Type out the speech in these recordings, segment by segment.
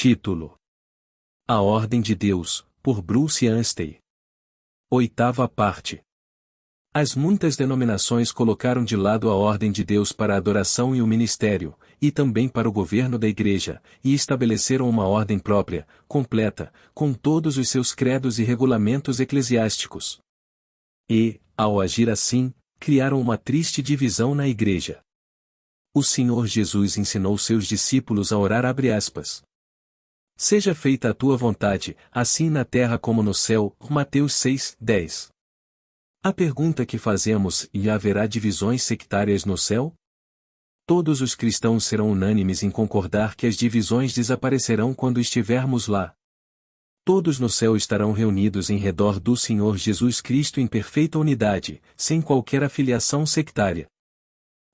Título: A Ordem de Deus, por Bruce Anstey. 8ª parte. As muitas denominações colocaram de lado a ordem de Deus para a adoração e o ministério, e também para o governo da Igreja, e estabeleceram uma ordem própria, completa, com todos os seus credos e regulamentos eclesiásticos. E, ao agir assim, criaram uma triste divisão na Igreja. O Senhor Jesus ensinou seus discípulos a orar Seja feita a tua vontade, assim na terra como no céu, Mateus 6:10. A pergunta que fazemos: e haverá divisões sectárias no céu? Todos os cristãos serão unânimes em concordar que as divisões desaparecerão quando estivermos lá. Todos no céu estarão reunidos em redor do Senhor Jesus Cristo em perfeita unidade, sem qualquer afiliação sectária.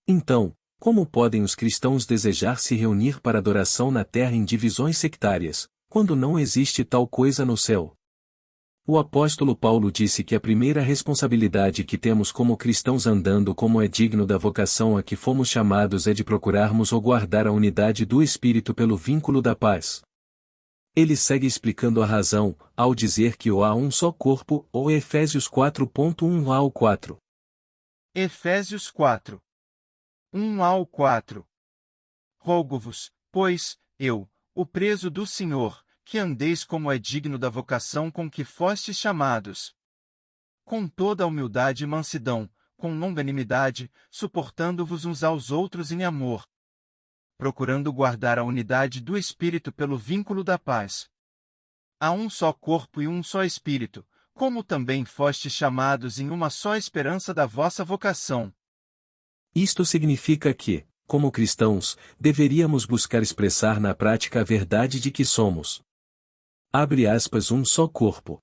Então, como podem os cristãos desejar se reunir para adoração na terra em divisões sectárias, quando não existe tal coisa no céu? O apóstolo Paulo disse que a primeira responsabilidade que temos como cristãos andando como é digno da vocação a que fomos chamados é de procurarmos ou guardar a unidade do Espírito pelo vínculo da paz. Ele segue explicando a razão, ao dizer que há um só corpo, ou Efésios 4:1-4. Efésios 4. 1-4. Rogo-vos, pois, eu, o preso do Senhor, que andeis como é digno da vocação com que fostes chamados. Com toda a humildade e mansidão, com longanimidade, suportando-vos uns aos outros em amor, procurando guardar a unidade do Espírito pelo vínculo da paz. Há um só corpo e um só Espírito, como também fostes chamados em uma só esperança da vossa vocação. Isto significa que, como cristãos, deveríamos buscar expressar na prática a verdade de que somos um só corpo.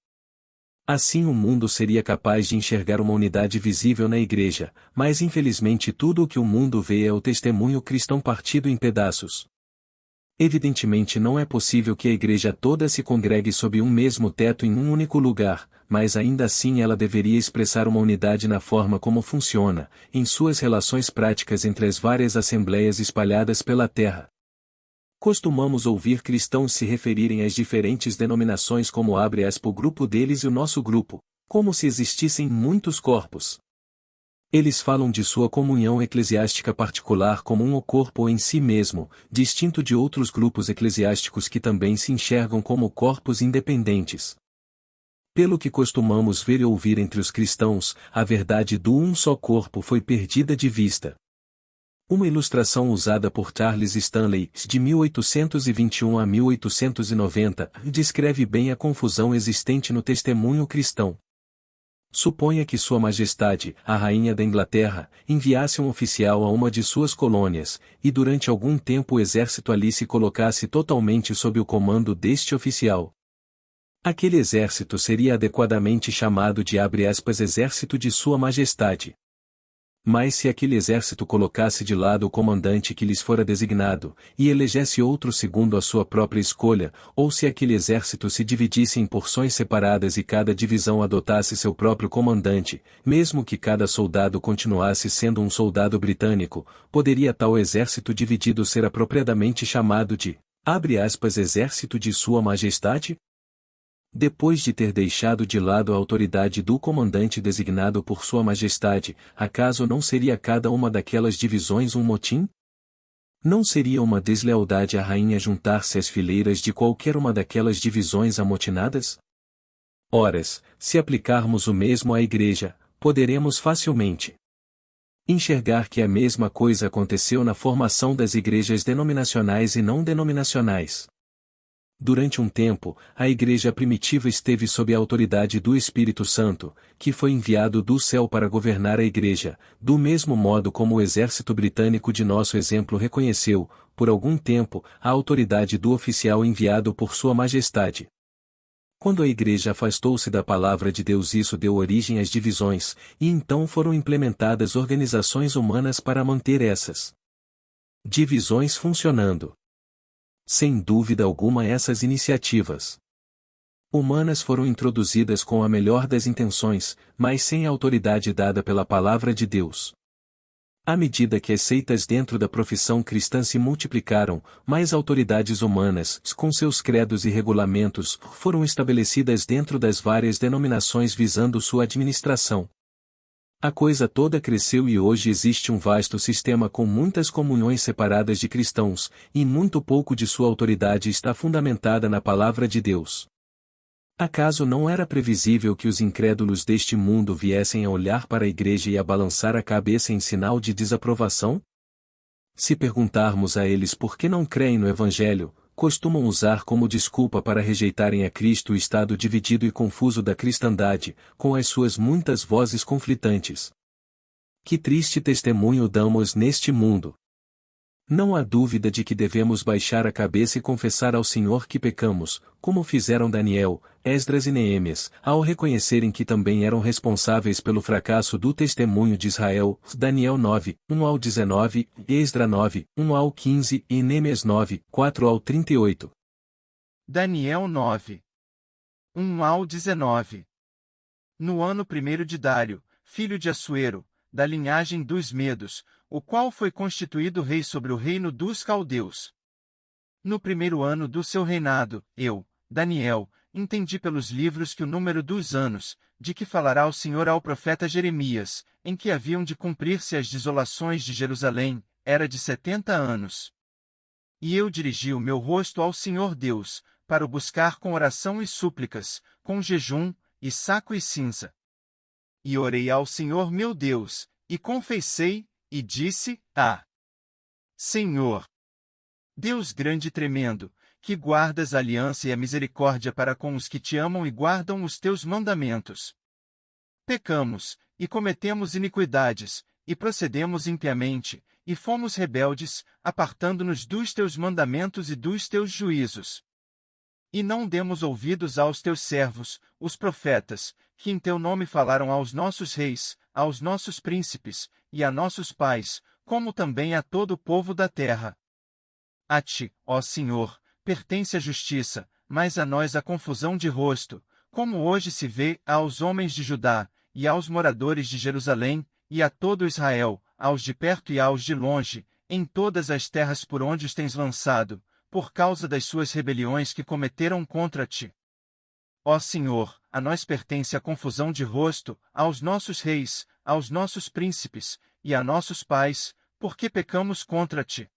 Assim o mundo seria capaz de enxergar uma unidade visível na Igreja, mas infelizmente tudo o que o mundo vê é o testemunho cristão partido em pedaços. Evidentemente não é possível que a Igreja toda se congregue sob um mesmo teto em um único lugar, mas ainda assim ela deveria expressar uma unidade na forma como funciona, em suas relações práticas entre as várias assembleias espalhadas pela terra. Costumamos ouvir cristãos se referirem às diferentes denominações como o grupo deles e o nosso grupo, como se existissem muitos corpos. Eles falam de sua comunhão eclesiástica particular como um corpo em si mesmo, distinto de outros grupos eclesiásticos que também se enxergam como corpos independentes. Pelo que costumamos ver e ouvir entre os cristãos, a verdade do um só corpo foi perdida de vista. Uma ilustração usada por Charles Stanley, de 1821 a 1890, descreve bem a confusão existente no testemunho cristão. Suponha que Sua Majestade, a Rainha da Inglaterra, enviasse um oficial a uma de suas colônias, e durante algum tempo o exército ali se colocasse totalmente sob o comando deste oficial. Aquele exército seria adequadamente chamado de Exército de Sua Majestade. Mas se aquele exército colocasse de lado o comandante que lhes fora designado, e elegesse outro segundo a sua própria escolha, ou se aquele exército se dividisse em porções separadas e cada divisão adotasse seu próprio comandante, mesmo que cada soldado continuasse sendo um soldado britânico, poderia tal exército dividido ser apropriadamente chamado de, Exército de Sua Majestade? Depois de ter deixado de lado a autoridade do comandante designado por Sua Majestade, acaso não seria cada uma daquelas divisões um motim? Não seria uma deslealdade a rainha juntar-se às fileiras de qualquer uma daquelas divisões amotinadas? Horas, se aplicarmos o mesmo à Igreja, poderemos facilmente enxergar que a mesma coisa aconteceu na formação das igrejas denominacionais e não denominacionais. Durante um tempo, a Igreja primitiva esteve sob a autoridade do Espírito Santo, que foi enviado do céu para governar a Igreja, do mesmo modo como o exército britânico de nosso exemplo reconheceu, por algum tempo, a autoridade do oficial enviado por Sua Majestade. Quando a Igreja afastou-se da palavra de Deus, isso deu origem às divisões, e então foram implementadas organizações humanas para manter essas divisões funcionando. Sem dúvida alguma, essas iniciativas humanas foram introduzidas com a melhor das intenções, mas sem a autoridade dada pela palavra de Deus. À medida que as seitas dentro da profissão cristã se multiplicaram, mais autoridades humanas, com seus credos e regulamentos, foram estabelecidas dentro das várias denominações visando sua administração. A coisa toda cresceu e hoje existe um vasto sistema com muitas comunhões separadas de cristãos, e muito pouco de sua autoridade está fundamentada na palavra de Deus. Acaso não era previsível que os incrédulos deste mundo viessem a olhar para a igreja e a balançar a cabeça em sinal de desaprovação? Se perguntarmos a eles por que não creem no Evangelho, costumam usar como desculpa para rejeitarem a Cristo o estado dividido e confuso da cristandade, com as suas muitas vozes conflitantes. Que triste testemunho damos neste mundo! Não há dúvida de que devemos baixar a cabeça e confessar ao Senhor que pecamos, como fizeram Daniel, Esdras e Neemias, ao reconhecerem que também eram responsáveis pelo fracasso do testemunho de Israel, Daniel 9, 1 ao 19, Esdras 9, 1 ao 15 e Neemias 9, 4 ao 38. Daniel 9, 1 ao 19. No ano 1º de Dário, filho de Assuero, da linhagem dos Medos, o qual foi constituído rei sobre o reino dos caldeus. No 1º ano do seu reinado, eu, Daniel, entendi pelos livros que o número dos anos, de que falará o Senhor ao profeta Jeremias, em que haviam de cumprir-se as desolações de Jerusalém, era de 70 anos. E eu dirigi o meu rosto ao Senhor Deus, para o buscar com oração e súplicas, com jejum, e saco e cinza. E orei ao Senhor meu Deus, e confessei, e disse: Senhor, Deus grande e tremendo, que guardas a aliança e a misericórdia para com os que te amam e guardam os teus mandamentos. Pecamos, e cometemos iniquidades, e procedemos impiamente, e fomos rebeldes, apartando-nos dos teus mandamentos e dos teus juízos. E não demos ouvidos aos teus servos, os profetas, que em teu nome falaram aos nossos reis, aos nossos príncipes, e a nossos pais, como também a todo o povo da terra. A ti, ó Senhor, pertence a justiça, mas a nós a confusão de rosto, como hoje se vê aos homens de Judá, e aos moradores de Jerusalém, e a todo Israel, aos de perto e aos de longe, em todas as terras por onde os tens lançado, por causa das suas rebeliões que cometeram contra ti. Ó Senhor, a nós pertence a confusão de rosto, aos nossos reis, aos nossos príncipes, e a nossos pais, porque pecamos contra ti.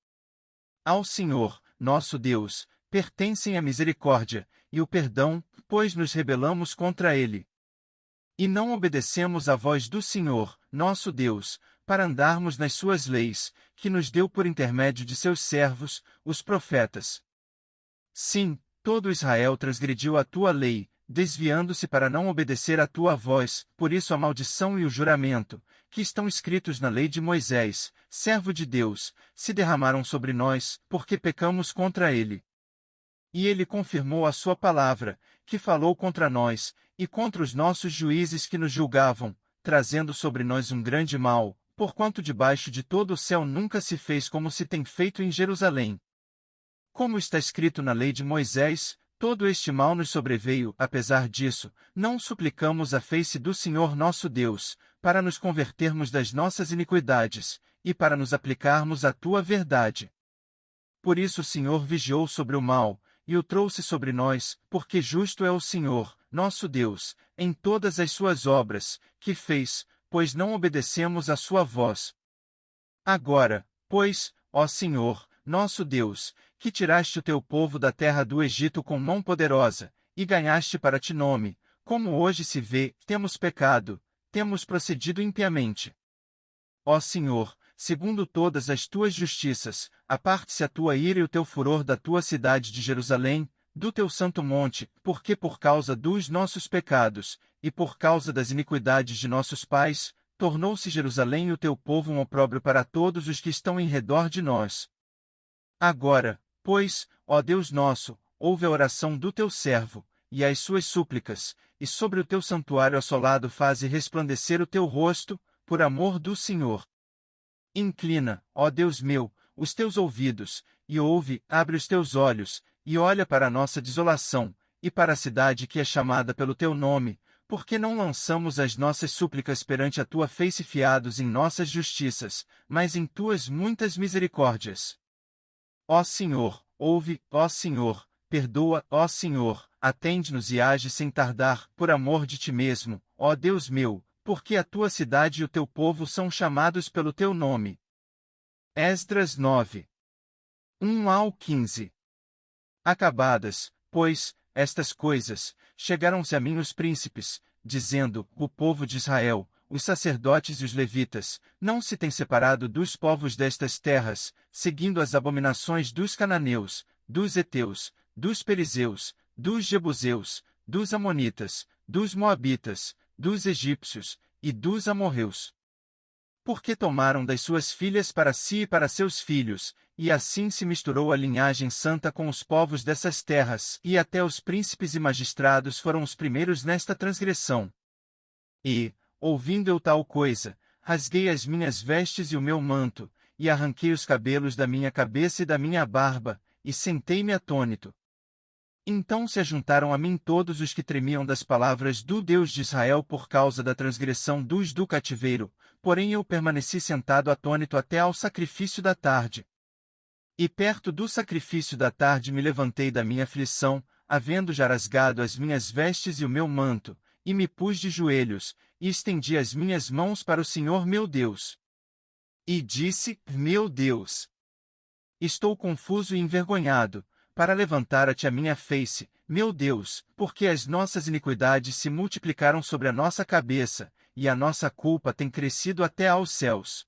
Ao Senhor, nosso Deus, pertencem a misericórdia, e o perdão, pois nos rebelamos contra ele. E não obedecemos à voz do Senhor, nosso Deus, para andarmos nas suas leis, que nos deu por intermédio de seus servos, os profetas. Sim, todo Israel transgrediu a tua lei, desviando-se para não obedecer à tua voz, por isso a maldição e o juramento, que estão escritos na lei de Moisés, servo de Deus, se derramaram sobre nós, porque pecamos contra ele. E ele confirmou a sua palavra, que falou contra nós, e contra os nossos juízes que nos julgavam, trazendo sobre nós um grande mal, porquanto debaixo de todo o céu nunca se fez como se tem feito em Jerusalém. Como está escrito na lei de Moisés, todo este mal nos sobreveio, apesar disso, não suplicamos a face do Senhor nosso Deus, para nos convertermos das nossas iniquidades, e para nos aplicarmos à tua verdade. Por isso o Senhor vigiou sobre o mal, e o trouxe sobre nós, porque justo é o Senhor, nosso Deus, em todas as suas obras, que fez, pois não obedecemos à sua voz. Agora, pois, ó Senhor, nosso Deus, que tiraste o teu povo da terra do Egito com mão poderosa, e ganhaste para ti nome, como hoje se vê, temos pecado, temos procedido impiamente. Ó Senhor, segundo todas as tuas justiças, aparte-se a tua ira e o teu furor da tua cidade de Jerusalém, do teu santo monte, porque por causa dos nossos pecados, e por causa das iniquidades de nossos pais, tornou-se Jerusalém e o teu povo um opróbrio para todos os que estão em redor de nós. Agora, pois, ó Deus nosso, ouve a oração do teu servo, e as suas súplicas, e sobre o teu santuário assolado faze resplandecer o teu rosto, por amor do Senhor. Inclina, ó Deus meu, os teus ouvidos, e ouve, abre os teus olhos, e olha para a nossa desolação, e para a cidade que é chamada pelo teu nome, por que não lançamos as nossas súplicas perante a tua face fiados em nossas justiças, mas em tuas muitas misericórdias? Ó Senhor, ouve, ó Senhor, perdoa, ó Senhor, atende-nos e age sem tardar, por amor de ti mesmo, ó Deus meu, porque a tua cidade e o teu povo são chamados pelo teu nome. Esdras 9. 1 ao 15. Acabadas, pois, estas coisas, chegaram-se a mim os príncipes, dizendo: o povo de Israel, os sacerdotes e os levitas, não se têm separado dos povos destas terras, seguindo as abominações dos cananeus, dos heteus, dos perizeus, dos jebuseus, dos amonitas, dos moabitas, dos egípcios e dos amorreus. Porque tomaram das suas filhas para si e para seus filhos, e assim se misturou a linhagem santa com os povos dessas terras, e até os príncipes e magistrados foram os primeiros nesta transgressão. E, ouvindo eu tal coisa, rasguei as minhas vestes e o meu manto, e arranquei os cabelos da minha cabeça e da minha barba, e sentei-me atônito. Então se ajuntaram a mim todos os que tremiam das palavras do Deus de Israel por causa da transgressão dos do cativeiro, porém eu permaneci sentado atônito até ao sacrifício da tarde. E perto do sacrifício da tarde me levantei da minha aflição, havendo já rasgado as minhas vestes e o meu manto, e me pus de joelhos, e estendi as minhas mãos para o Senhor meu Deus. E disse: meu Deus, estou confuso e envergonhado, para levantar a ti a minha face, meu Deus, porque as nossas iniquidades se multiplicaram sobre a nossa cabeça, e a nossa culpa tem crescido até aos céus.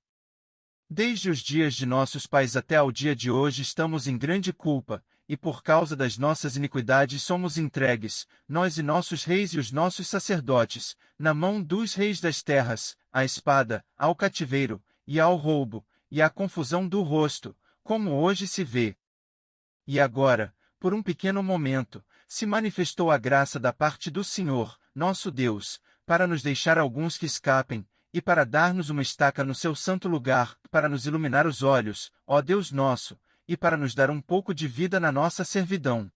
Desde os dias de nossos pais até ao dia de hoje estamos em grande culpa, e por causa das nossas iniquidades somos entregues, nós e nossos reis e os nossos sacerdotes, na mão dos reis das terras, à espada, ao cativeiro, e ao roubo, e à confusão do rosto, como hoje se vê. E agora, por um pequeno momento, se manifestou a graça da parte do Senhor, nosso Deus, para nos deixar alguns que escapem, e para dar-nos uma estaca no seu santo lugar, para nos iluminar os olhos, ó Deus nosso, e para nos dar um pouco de vida na nossa servidão.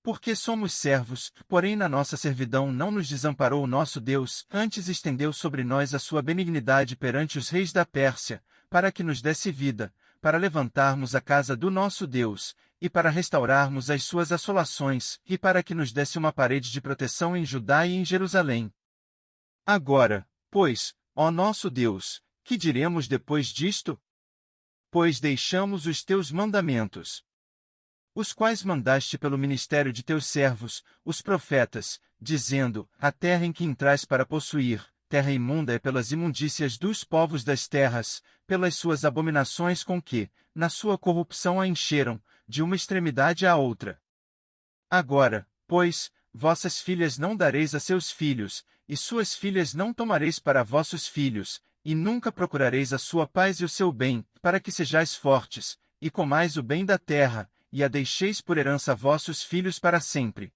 Porque somos servos, porém na nossa servidão não nos desamparou o nosso Deus, antes estendeu sobre nós a sua benignidade perante os reis da Pérsia, para que nos desse vida, para levantarmos a casa do nosso Deus, e para restaurarmos as suas assolações, e para que nos desse uma parede de proteção em Judá e em Jerusalém. Agora, pois, ó nosso Deus, que diremos depois disto? Pois deixamos os teus mandamentos, os quais mandaste pelo ministério de teus servos, os profetas, dizendo: a terra em que entrais para possuir, terra imunda é pelas imundícias dos povos das terras, pelas suas abominações com que, na sua corrupção a encheram, de uma extremidade à outra. Agora, pois, vossas filhas não dareis a seus filhos, e suas filhas não tomareis para vossos filhos, e nunca procurareis a sua paz e o seu bem, para que sejais fortes, e comais o bem da terra, e a deixeis por herança a vossos filhos para sempre.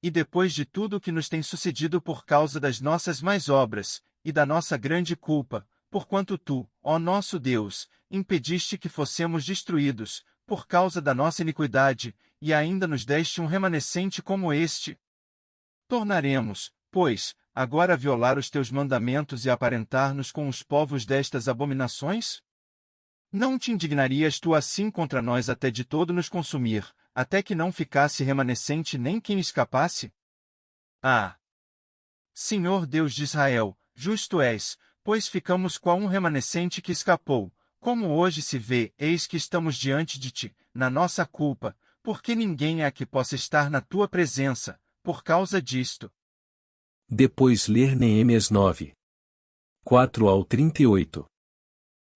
E depois de tudo o que nos tem sucedido por causa das nossas más obras, e da nossa grande culpa, porquanto tu, ó nosso Deus, impediste que fossemos destruídos, por causa da nossa iniquidade, e ainda nos deste um remanescente como este, tornaremos, pois, agora a violar os teus mandamentos e aparentar-nos com os povos destas abominações? Não te indignarias tu assim contra nós até de todo nos consumir, até que não ficasse remanescente nem quem escapasse? Ah! Senhor Deus de Israel, justo és, pois ficamos qual um remanescente que escapou, como hoje se vê, eis que estamos diante de ti, na nossa culpa, porque ninguém há que possa estar na tua presença, por causa disto. Depois ler Neemias 9. 4 ao 38.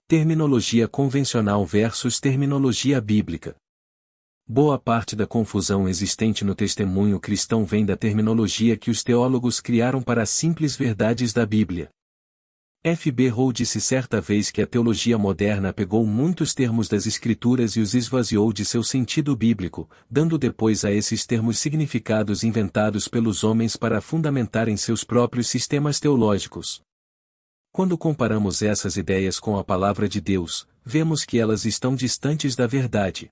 Terminologia convencional versus terminologia bíblica. Boa parte da confusão existente no testemunho cristão vem da terminologia que os teólogos criaram para as simples verdades da Bíblia. F. B. Rowe disse certa vez que a teologia moderna pegou muitos termos das Escrituras e os esvaziou de seu sentido bíblico, dando depois a esses termos significados inventados pelos homens para fundamentarem seus próprios sistemas teológicos. Quando comparamos essas ideias com a palavra de Deus, vemos que elas estão distantes da verdade.